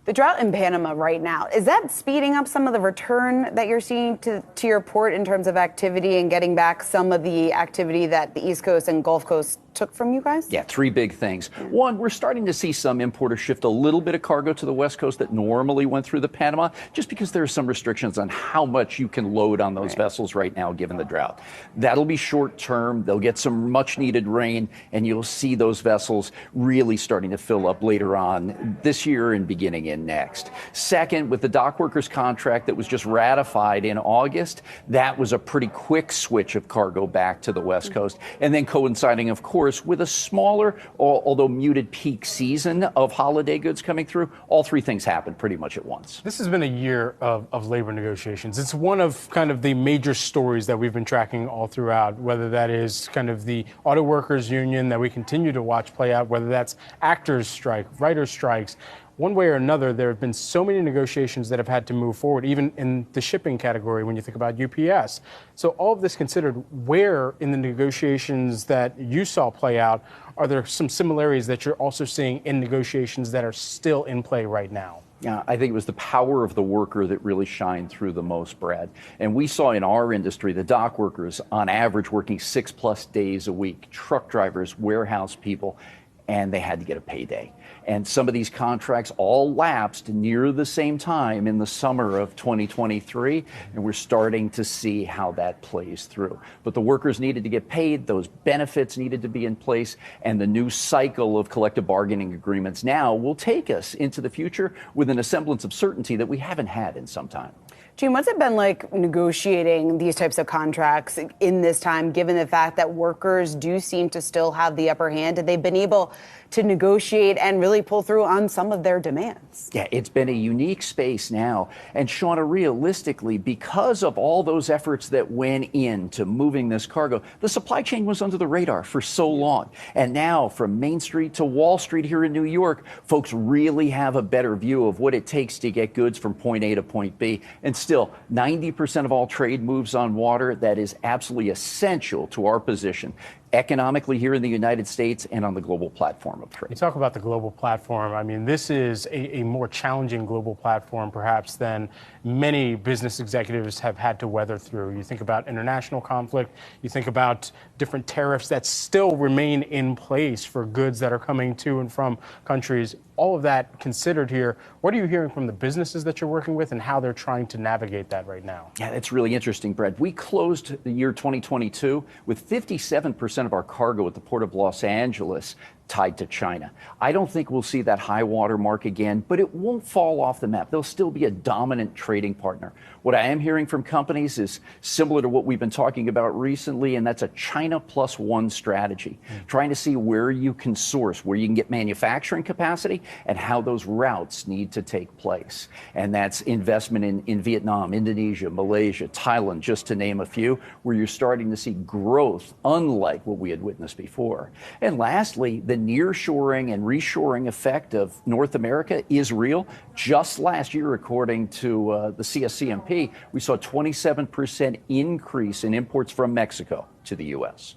The drought in Panama right now, is that speeding up some of the return that you're seeing to your port in terms of activity and getting back some of the activity that the East Coast and Gulf Coast took from you guys? Yeah, three big things. One, we're starting to see some importers shift a little bit of cargo to the West Coast that normally went through the Panama, just because there are some restrictions on how much you can load on those vessels right now, given the drought. That'll be short term. They'll get some much needed rain, and you'll see those vessels really starting to fill up later on this year and beginning in next. Second, with the dock workers contract that was just ratified in August, that was a pretty quick switch of cargo back to the West Coast, and then coinciding, of course, with a smaller, although muted peak season of holiday goods coming through. All three things happened pretty much at once. This has been a year of labor negotiations. It's one of kind of the major stories that we've been tracking all throughout, whether that is kind of the auto workers union that we continue to watch play out, whether that's actors strike, writers strikes. One way or another, there have been so many negotiations that have had to move forward, even in the shipping category when you think about UPS. So all of this considered, where in the negotiations that you saw play out, are there some similarities that you're also seeing in negotiations that are still in play right now? Yeah, I think it was the power of the worker that really shined through the most, Brad. And we saw in our industry, the dock workers on average working 6+ days a week, truck drivers, warehouse people, and they had to get a payday. And some of these contracts all lapsed near the same time in the summer of 2023, and we're starting to see how that plays through. But the workers needed to get paid, those benefits needed to be in place, and the new cycle of collective bargaining agreements now will take us into the future with an semblance of certainty that we haven't had in some time. Gene, what's it been like negotiating these types of contracts in this time, given the fact that workers do seem to still have the upper hand and they've been able to negotiate and really pull through on some of their demands? Yeah, it's been a unique space now. And Shauna, realistically, because of all those efforts that went into moving this cargo, the supply chain was under the radar for so long. And now from Main Street to Wall Street here in New York, folks really have a better view of what it takes to get goods from point A to point B. And still, 90% of all trade moves on water. That is absolutely essential to our position economically here in the United States and on the global platform of trade. You talk about the global platform. I mean, this is a more challenging global platform perhaps than many business executives have had to weather through. You think about international conflict, you think about different tariffs that still remain in place for goods that are coming to and from countries. All of that considered here, what are you hearing from the businesses that you're working with and how they're trying to navigate that right now? Yeah, that's really interesting, Brett. We closed the year 2022 with 57% of our cargo at the Port of Los Angeles tied to China. I don't think we'll see that high water mark again, but it won't fall off the map. They'll still be a dominant trading partner. What I am hearing from companies is similar to what we've been talking about recently, and that's a China plus one strategy, trying to see where you can source, where you can get manufacturing capacity, and how those routes need to take place. And that's investment in Vietnam, Indonesia, Malaysia, Thailand, just to name a few, where you're starting to see growth unlike what we had witnessed before. And lastly, the nearshoring and reshoring effect of North America is real. Just last year, according to the CSCMP, we saw a 27% increase in imports from Mexico to the U.S.